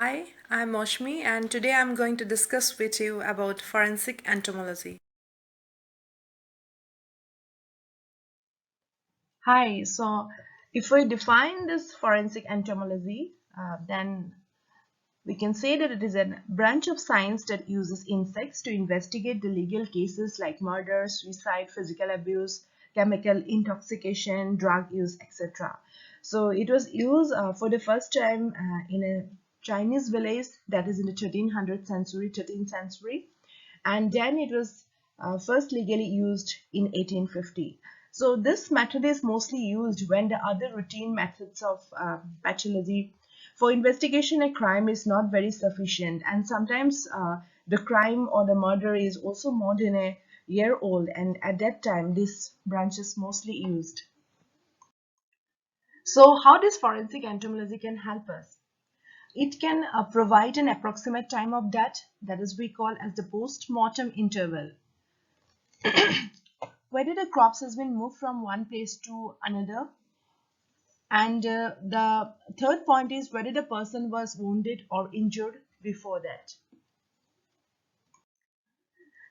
Hi, I'm Moshmi, and today I'm going to discuss with you about forensic entomology. Hi, so if we define this forensic entomology, then we can say that it is a branch of science that uses insects to investigate the legal cases like murder, suicide, physical abuse, chemical intoxication, drug use, etc. So it was used for the first time in a Chinese village, that is in the 13th century, and then it was first legally used in 1850. So this method is mostly used when the other routine methods of pathology for investigation a crime is not very sufficient, and sometimes the crime or the murder is also more than a year old, and at that time this branch is mostly used. So how this forensic entomology can help us? It can provide an approximate time of death, that is we call as the post-mortem interval, whether the crops has been moved from one place to another, and the third point is whether the person was wounded or injured before that.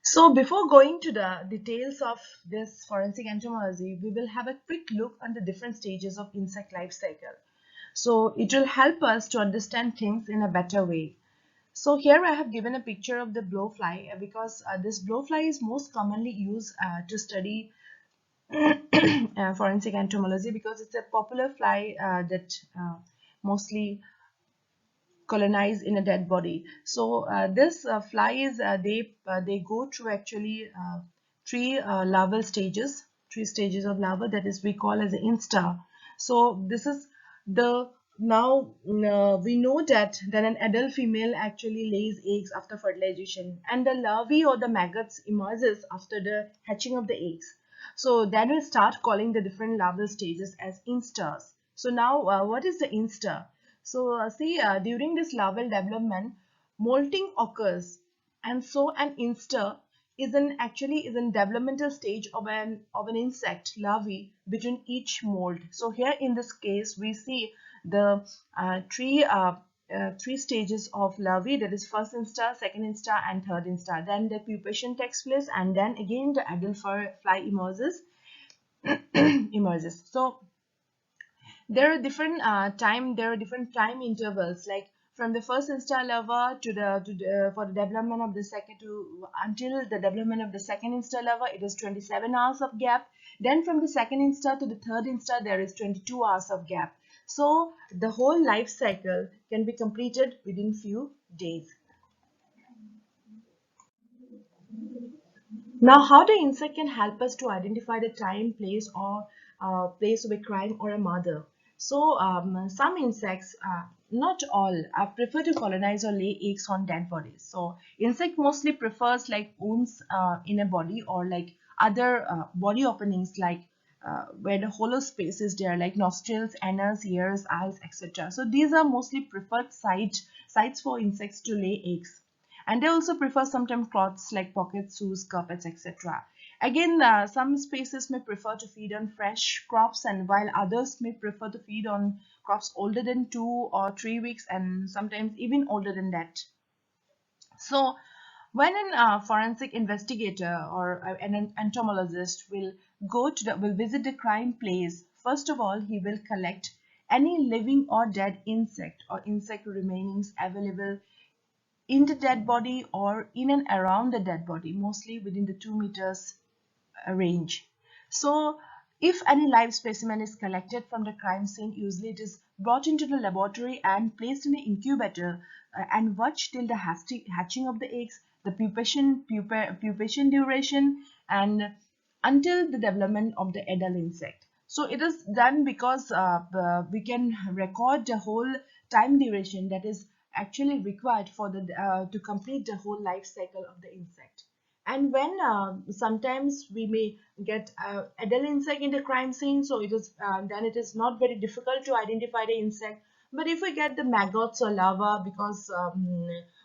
So before going to the details of this forensic entomology, we will have a quick look on the different stages of insect life cycle. So it will help us to understand things in a better way. So here I have given a picture of the blowfly because this blowfly is most commonly used to study forensic entomology, because it's a popular fly that mostly colonize in a dead body. So this flies, they go through actually three stages of larva, that is we call as the insta. So this is the now we know that an adult female actually lays eggs after fertilization, and the larvae or the maggots emerges after the hatching of the eggs. So then we start calling the different larval stages as instas. So now what is the insta? So see, during this larval development, molting occurs, and so an instar is an developmental stage of an insect larvae between each mold. So here in this case, we see the three stages of larvae, that is first instar, second instar, and third instar. Then the pupation takes place, and then again the adult fly emerges. So there are different time intervals, like from the first instar larva to the for the development of the second to until the development of the second instar larva, it is 27 hours of gap. Then from the second instar to the third instar, there is 22 hours of gap. So the whole life cycle can be completed within few days. Now, how the insect can help us to identify the time, place, or place of a crime or a murder. So, some insects, not all, prefer to colonize or lay eggs on dead bodies. So, insect mostly prefers like wounds in a body, or like other body openings, like where the hollow space is there, like nostrils, anus, ears, eyes, etc. So, these are mostly preferred sites for insects to lay eggs, and they also prefer sometimes cloths like pockets, shoes, carpets, etc. Again, some species may prefer to feed on fresh crops, and while others may prefer to feed on crops older than 2 or 3 weeks, and sometimes even older than that. So when an forensic investigator or an entomologist will visit the crime place, first of all he will collect any living or dead insect or insect remainings available in the dead body or in and around the dead body, mostly within the 2 meters range. So, if any live specimen is collected from the crime scene, usually it is brought into the laboratory and placed in the incubator and watched till the hatching of the eggs, the pupation duration, and until the development of the adult insect. So it is done because we can record the whole time duration that is actually required for the to complete the whole life cycle of the insect. And when sometimes we may get adult insect in the crime scene, so it is then it is not very difficult to identify the insect. But if we get the maggots or larva, because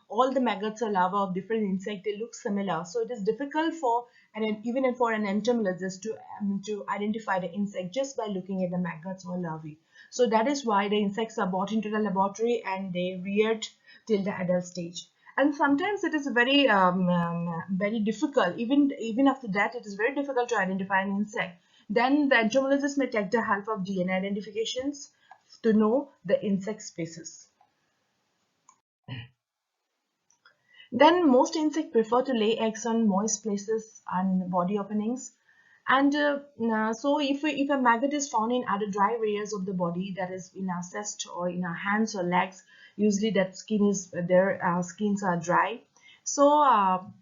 all the maggots or larva of different insect, they look similar, so it is difficult for and even for an entomologist to identify the insect just by looking at the maggots or larvae. So that is why the insects are brought into the laboratory and they reared till the adult stage. And sometimes it is very difficult. Even after that, it is very difficult to identify an insect. Then the entomologist may take the help of DNA identifications to know the insect species. Then most insects prefer to lay eggs on moist places and body openings. And so if a maggot is found in other dry areas of the body, that is in our chest or in our hands or legs, usually that skin is their skins are dry. So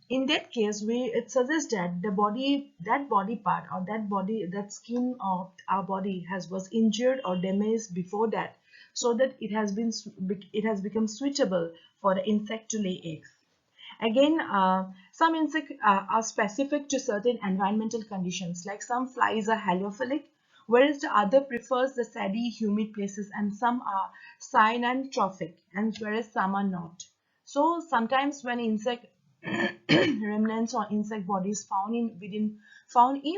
in that case, it suggests that that body part or that skin of our body was injured or damaged before that, so that it has become suitable for the insect to lay eggs. Again, some insects are specific to certain environmental conditions, like some flies are halophilic, whereas the other prefers the sandy, humid places, and some are cyanantrophic, and whereas some are not. So sometimes when insect remnants or insect bodies found in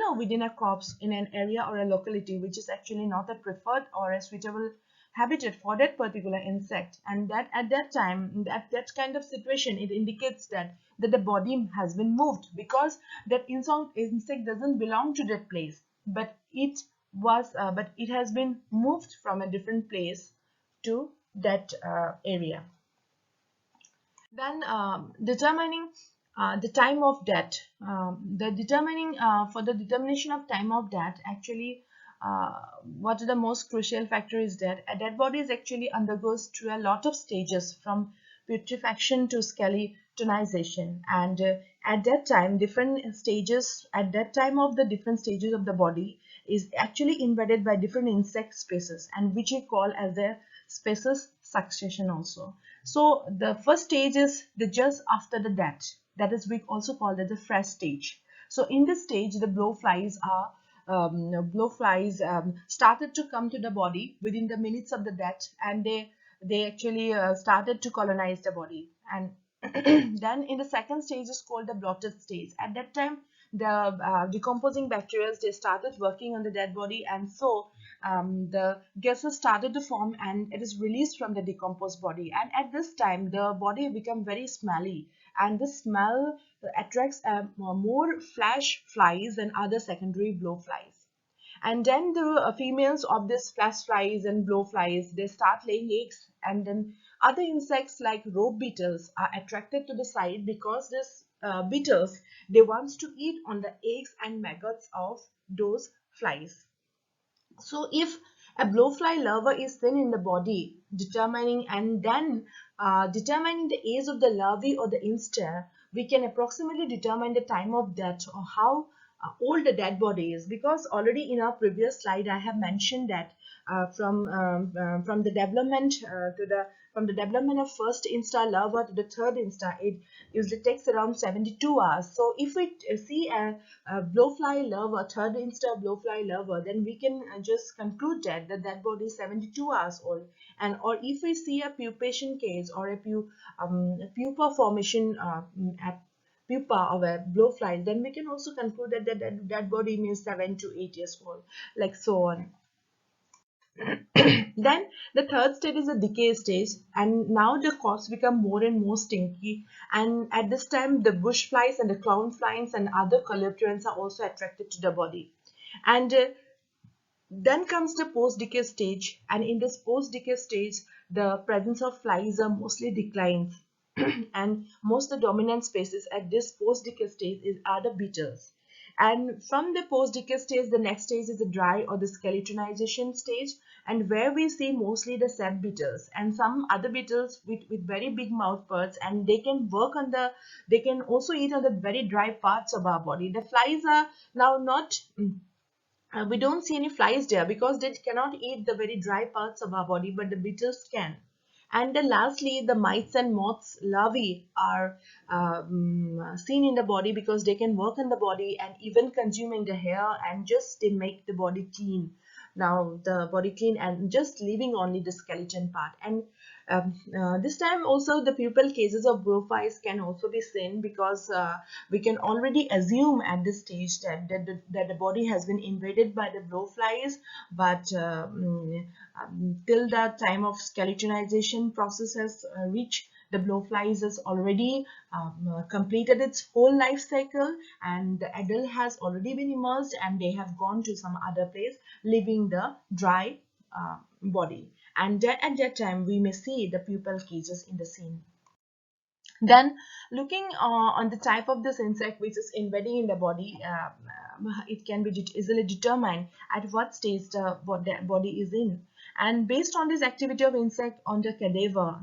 or within a crops in an area or a locality which is actually not a preferred or a suitable habitat for that particular insect, and that at that time, that kind of situation, it indicates that the body has been moved, because that insect doesn't belong to that place, but it has been moved from a different place to that area. Then determining the time of death. The determining For the determination of time of death, actually, what are the most crucial factor is that a dead body is actually undergoes through a lot of stages, from putrefaction to skeletonization, and at that time of the different stages of the body is actually invaded by different insect species, and which we call as a species succession also. So the first stage is the just after the death. That is, we also call it the fresh stage. So in this stage, the blowflies started to come to the body within the minutes of the death, and they actually started to colonize the body. And then in the second stage is called the blotted stage. At that time, the decomposing bacteria, they started working on the dead body, and so the gases started to form, and it is released from the decomposed body. And at this time, the body become very smelly, and the smell attracts more flash flies than other secondary blowflies. And then the females of these flash flies and blowflies, they start laying eggs, and then other insects like rope beetles are attracted to the site, because these beetles, they want to eat on the eggs and maggots of those flies. So if a blowfly larva is seen in the body, determining the age of the larvae or the instar, we can approximately determine the time of death, or how old the dead body is, because already in our previous slide I have mentioned that from the development from the development of first instar larva to the third instar, it usually takes around 72 hours. So if we see a blowfly larva, third instar blowfly larva, then we can just conclude that body is 72 hours old. And or if we see a pupation case or a pupa formation at pupa of a blowfly, then we can also conclude that body means 7 to 8 years old, like so on. Then the third stage is the decay stage, and now the corpse become more and more stinky, and at this time the bush flies and the clown flies and other coleopterans are also attracted to the body. And then comes the post-decay stage, and in this post-decay stage, the presence of flies are mostly declines, and most the dominant species at this post-decay stage are the beetles. And from the post-decay stage, the next stage is the dry or the skeletonization stage, and where we see mostly the sap beetles and some other beetles with very big mouth parts, and they can also eat on the very dry parts of our body. The flies are now not we don't see any flies there, because they cannot eat the very dry parts of our body, but the beetles can. And then lastly, the mites and moths larvae are seen in the body, because they can work in the body and even consuming the hair, and just they make the body clean. Now the body clean and just leaving only the skeleton part. And this time also the pupal cases of blowflies can also be seen, because we can already assume at this stage that the body has been invaded by the blowflies, but till the time of skeletonization process has reached, The blowflies has already completed its whole life cycle, and the adult has already been immersed and they have gone to some other place, leaving the dry body. And at that time, we may see the pupal cages in the scene. Then, looking on the type of this insect which is invading in the body, it can be easily determined at what stage the body is in. And based on this activity of insect on the cadaver,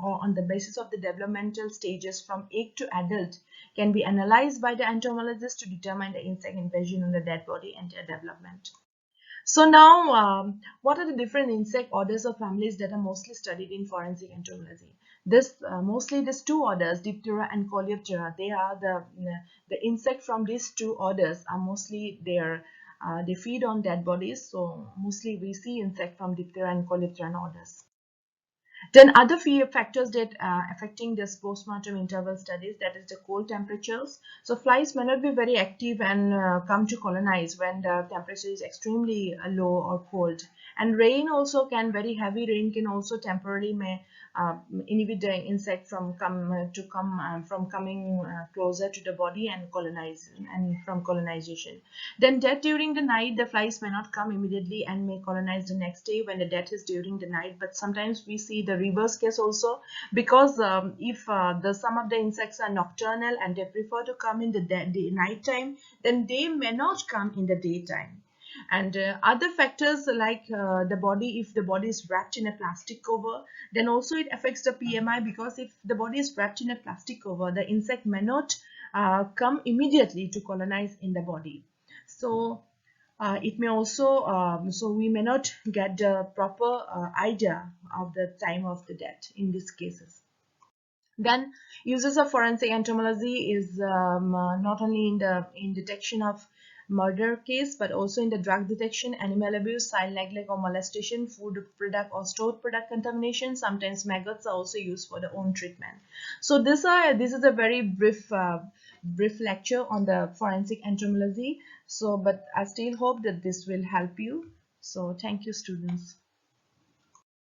or on the basis of the developmental stages from egg to adult, can be analyzed by the entomologist to determine the insect invasion on the dead body and their development. So now, what are the different insect orders or families that are mostly studied in forensic entomology? This mostly these two orders, Diptera and Coleoptera. They are the insect from these two orders are mostly there. They feed on dead bodies, so mostly we see insect from Diptera and Coleoptera orders. Then other fear factors that affecting this postmortem interval studies, that is the cold temperatures. So flies may not be very active and come to colonize when the temperature is extremely low or cold. And rain also can, very heavy rain can also temporarily may inhibit the insect from from coming closer to the body and colonize and from colonization. Then death during the night, the flies may not come immediately and may colonize the next day when the death is during the night. But sometimes we see the reverse case also, because if some of the insects are nocturnal and they prefer to come in the night time, then they may not come in the daytime. And other factors like the body, if the body is wrapped in a plastic cover, then also it affects the PMI, because if the body is wrapped in a plastic cover, the insect may not come immediately to colonize in the body. So it may also, so we may not get the proper idea of the time of the death in these cases. Then uses of forensic entomology is not only in detection of murder case, but also in the drug detection, animal abuse, child neglect or molestation, food product or stored product contamination. Sometimes maggots are also used for their own treatment. So this is a very brief lecture on the forensic entomology. So, but I still hope that this will help you. So thank you, students.